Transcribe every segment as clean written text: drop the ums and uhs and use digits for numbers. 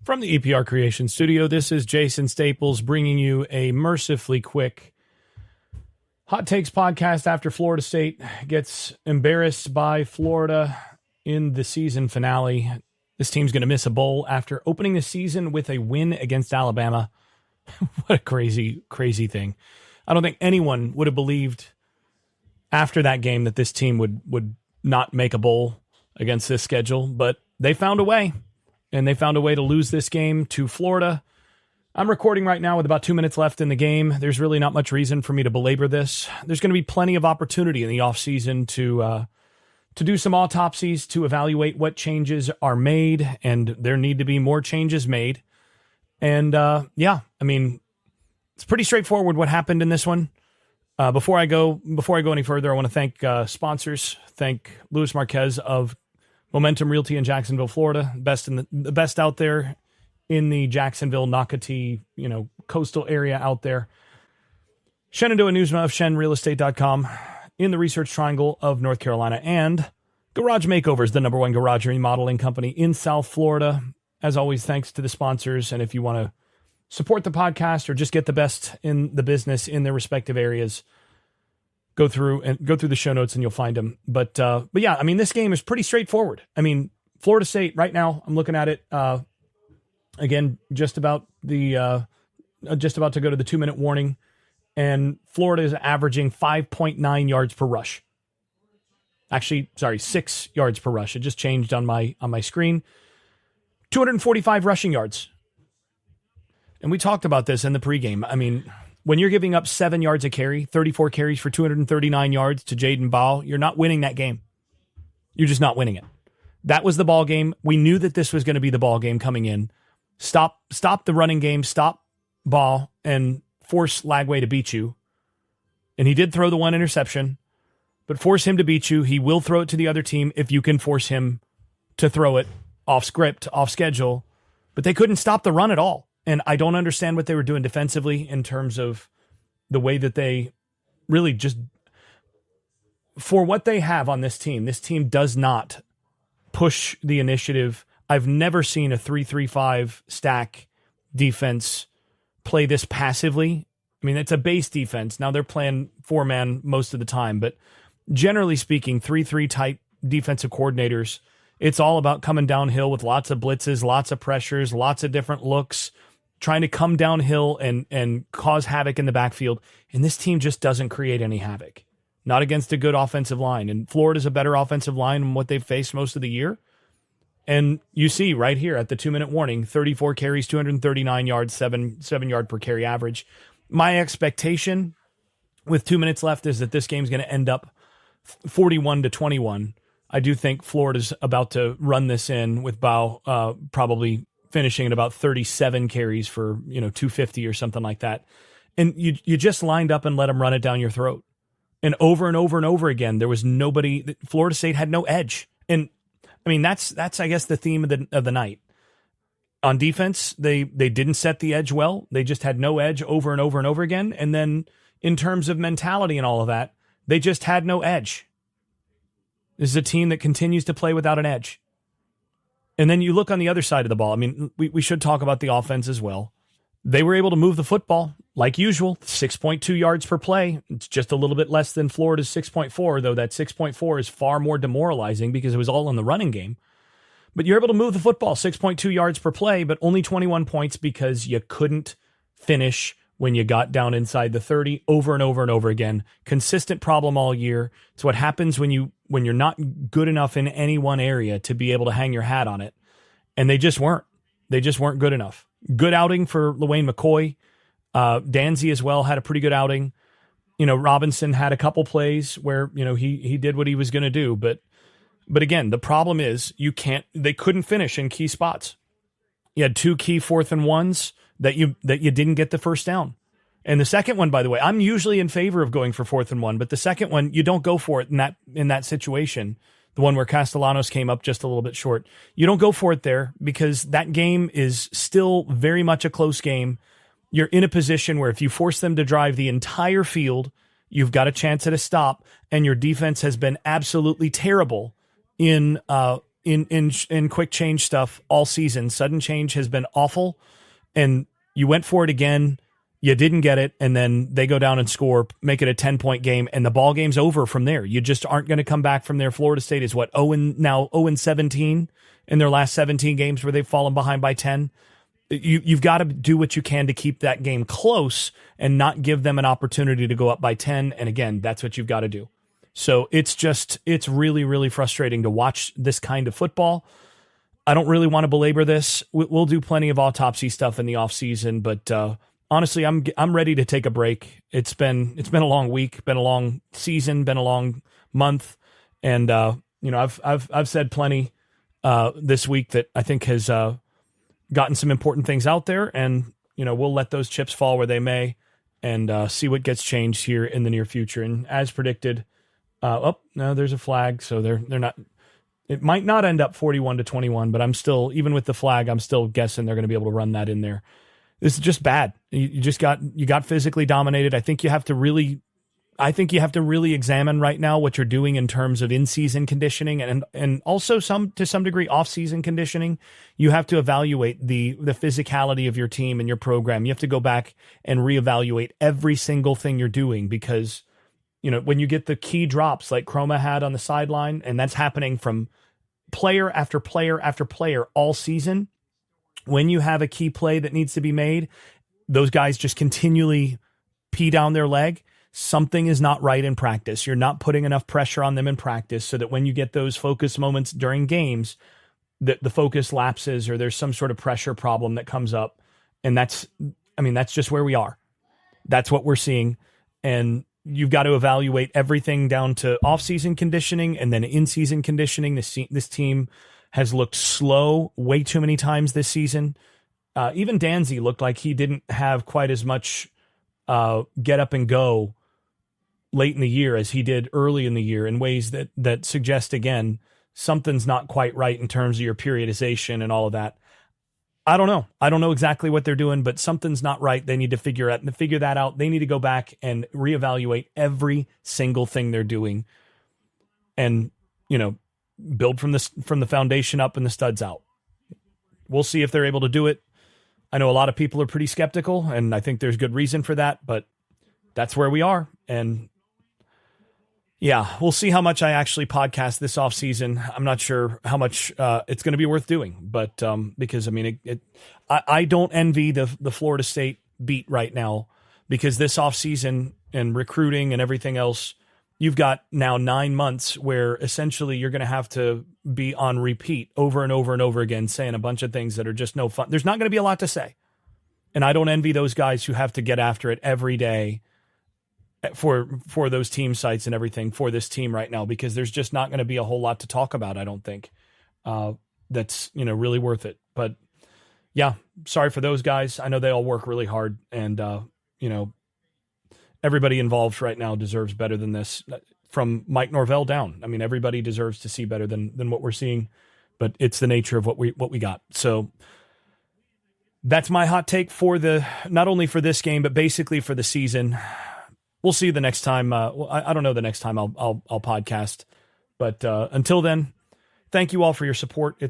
From the EPR Creation Studio, this is Jason Staples bringing you a mercifully quick Hot Takes podcast after Florida State gets embarrassed by Florida in the season finale. This team's going to miss a bowl after opening the season with a win against Alabama. What a crazy, crazy thing. I don't think anyone would have believed after that game that this team would not make a bowl against this schedule, but they found a way. And they found a way to lose this game to Florida. I'm recording right now with about 2 minutes left in the game. There's really not much reason for me to belabor this. There's going to be plenty of opportunity in the offseason to do some autopsies, to evaluate what changes are made, and there need to be more changes made. And it's pretty straightforward what happened in this one. Before I go any further, I want to thank sponsors. Thank Luis Marquez of Momentum Realty in Jacksonville, Florida, the best out there in the Jacksonville, Nocatee, coastal area out there. Shenandoah Newsma of ShenRealEstate.com in the Research Triangle of North Carolina, and Garage Makeovers, the #1 garage remodeling company in South Florida. As always, thanks to the sponsors. And if you want to support the podcast or just get the best in the business in their respective areas, go through the show notes and you'll find them. But yeah, this game is pretty straightforward. Florida State right now, I'm looking at it again, just about to go to the 2-minute warning, and Florida is averaging 5.9 yards per rush. Actually, 6 yards per rush. It just changed on my screen. 245 rushing yards. And we talked about this in the pregame. When you're giving up 7 yards a carry, 34 carries for 239 yards to Jaden Ball, you're not winning that game. You're just not winning it. That was the ball game. We knew that this was going to be the ball game coming in. Stop the running game, stop Ball, and force Lagway to beat you. And he did throw the one interception, but force him to beat you. He will throw it to the other team if you can force him to throw it off script, off schedule. But they couldn't stop the run at all. And I don't understand what they were doing defensively in terms of the way that they really just, for what they have on this team does not push the initiative. I've never seen a 3-3-5 stack defense play this passively. It's a base defense. Now they're playing 4-man most of the time, but generally speaking, 3-3 type defensive coordinators, it's all about coming downhill with lots of blitzes, lots of pressures, lots of different looks, trying to come downhill and cause havoc in the backfield. And this team just doesn't create any havoc. Not against a good offensive line. And Florida's a better offensive line than what they've faced most of the year. And you see right here at the 2-minute warning, 34 carries, 239 yards, 7 yard per carry average. My expectation with 2 minutes left is that this game's going to end up 41-21. I do think Florida's about to run this in with Bow probably finishing at about 37 carries for 250 or something like that. And you just lined up and let them run it down your throat. And over and over and over again, there was nobody. Florida State had no edge. And that's I guess the theme of the night. On defense, they didn't set the edge well. They just had no edge over and over and over again. And then in terms of mentality and all of that, they just had no edge. This is a team that continues to play without an edge. And then you look on the other side of the ball. We should talk about the offense as well. They were able to move the football like usual, 6.2 yards per play. It's just a little bit less than Florida's 6.4, though that 6.4 is far more demoralizing because it was all in the running game. But you're able to move the football 6.2 yards per play, but only 21 points because you couldn't finish when you got down inside the 30 over and over and over again. Consistent problem all year. It's what happens when you're not good enough in any one area to be able to hang your hat on it. And they just weren't. They just weren't good enough. Good outing for LaWayne McCoy. Danzy as well had a pretty good outing. Robinson had a couple plays where, he did what he was going to do. But again, the problem is they couldn't finish in key spots. You had 2 key 4th and 1s that you didn't get the first down. And the second one, by the way, I'm usually in favor of going for 4th and 1, but the second one, you don't go for it in that situation. The one where Castellanos came up just a little bit short. You don't go for it there because that game is still very much a close game. You're in a position where if you force them to drive the entire field, you've got a chance at a stop, and your defense has been absolutely terrible in in quick change stuff all season. Sudden change has been awful, and you went for it again. You didn't get it, and then they go down and score, make it a 10-point game, and the ball game's over from there. You just aren't going to come back from there. Florida State is 0-17 in their last 17 games where they've fallen behind by 10. You've got to do what you can to keep that game close and not give them an opportunity to go up by 10. And again, that's what you've got to do. So it's really, really frustrating to watch this kind of football. I don't really want to belabor this. We'll do plenty of autopsy stuff in the off season, but honestly, I'm ready to take a break. It's been a long week, been a long season, been a long month, and I've said plenty this week that I think has gotten some important things out there, and we'll let those chips fall where they may, and see what gets changed here in the near future. And as predicted, no, there's a flag, so they're not. It might not end up 41-21, but I'm still, even with the flag, I'm still guessing they're going to be able to run that in there. This is just bad. You got physically dominated. I think you have to really examine right now what you're doing in terms of in-season conditioning and also to some degree off-season conditioning. You have to evaluate the physicality of your team and your program. You have to go back and reevaluate every single thing you're doing, because when you get the key drops like Chroma had on the sideline, and that's happening from player after player after player all season. When you have a key play that needs to be made, those guys just continually pee down their leg. Something is not right in practice. You're not putting enough pressure on them in practice so that when you get those focus moments during games, that the focus lapses or there's some sort of pressure problem that comes up. And that's just where we are. That's what we're seeing. And you've got to evaluate everything down to off-season conditioning and then in-season conditioning. This team has looked slow way too many times this season. Even Danzy looked like he didn't have quite as much get up and go late in the year as he did early in the year, in ways that suggest, again, something's not quite right in terms of your periodization and all of that. I don't know. I don't know exactly what they're doing, but something's not right. They need to figure that out. They need to go back and reevaluate every single thing they're doing, and build from the foundation up and the studs out. We'll see if they're able to do it. I know a lot of people are pretty skeptical, and I think there's good reason for that, but that's where we are. And yeah, we'll see how much I actually podcast this off season. I'm not sure how much it's going to be worth doing, but because I don't envy the Florida State beat right now, because this off season and recruiting and everything else, you've got now 9 months where essentially you're going to have to be on repeat over and over and over again, saying a bunch of things that are just no fun. There's not going to be a lot to say. And I don't envy those guys who have to get after it every day for those team sites and everything for this team right now, because there's just not going to be a whole lot to talk about. I don't think that's, really worth it. But yeah, sorry for those guys. I know they all work really hard, and everybody involved right now deserves better than this, from Mike Norvell down. Everybody deserves to see better than what we're seeing, but it's the nature of what we got. So that's my hot take for not only for this game, but basically for the season. We'll see the next time. I don't know the next time I'll podcast, but until then, thank you all for your support.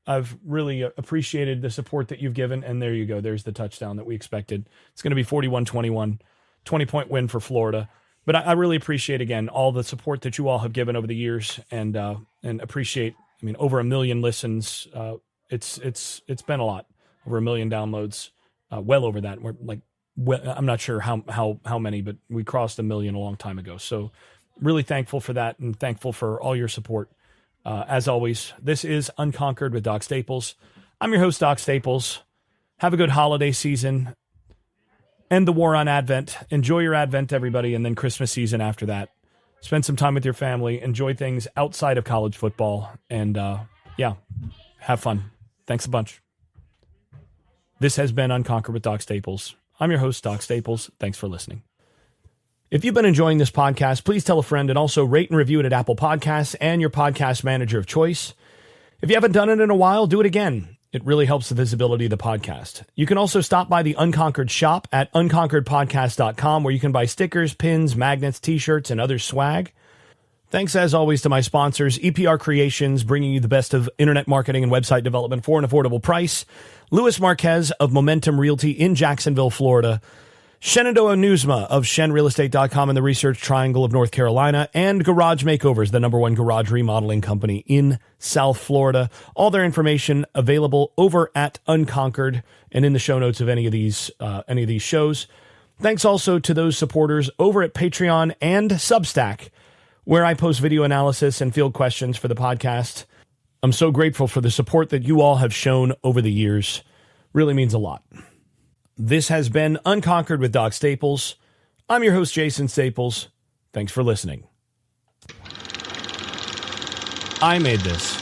I've really appreciated the support that you've given, and there you go. There's the touchdown that we expected. It's going to be 41-21, 20-point win for Florida. But I really appreciate, again, all the support that you all have given over the years, and appreciate. Over 1 million listens. It's been a lot. Over 1 million downloads. Well over that. I'm not sure how many, but we crossed 1 million a long time ago. So really thankful for that, and thankful for all your support. As always, this is Unconquered with Doc Staples. I'm your host, Doc Staples. Have a good holiday season. End the war on Advent. Enjoy your Advent, everybody, and then Christmas season after that. Spend some time with your family. Enjoy things outside of college football. And, have fun. Thanks a bunch. This has been Unconquered with Doc Staples. I'm your host, Doc Staples. Thanks for listening. If you've been enjoying this podcast, please tell a friend, and also rate and review it at Apple Podcasts and your podcast manager of choice. If you haven't done it in a while, do it again. It really helps the visibility of the podcast. You can also stop by the Unconquered Shop at unconqueredpodcast.com, where you can buy stickers, pins, magnets, t-shirts, and other swag. Thanks, as always, to my sponsors, EPR Creations, bringing you the best of internet marketing and website development for an affordable price. Louis Marquez of Momentum Realty in Jacksonville, Florida. Shenandoah Newsma of ShenRealEstate.com in the Research Triangle of North Carolina. And Garage Makeovers, the #1 garage remodeling company in South Florida. All their information available over at Unconquered and in the show notes of any of these shows. Thanks also to those supporters over at Patreon and Substack, where I post video analysis and field questions for the podcast. I'm so grateful for the support that you all have shown over the years. Really means a lot. This has been Unconquered with Doc Staples. I'm your host, Jason Staples. Thanks for listening. I made this.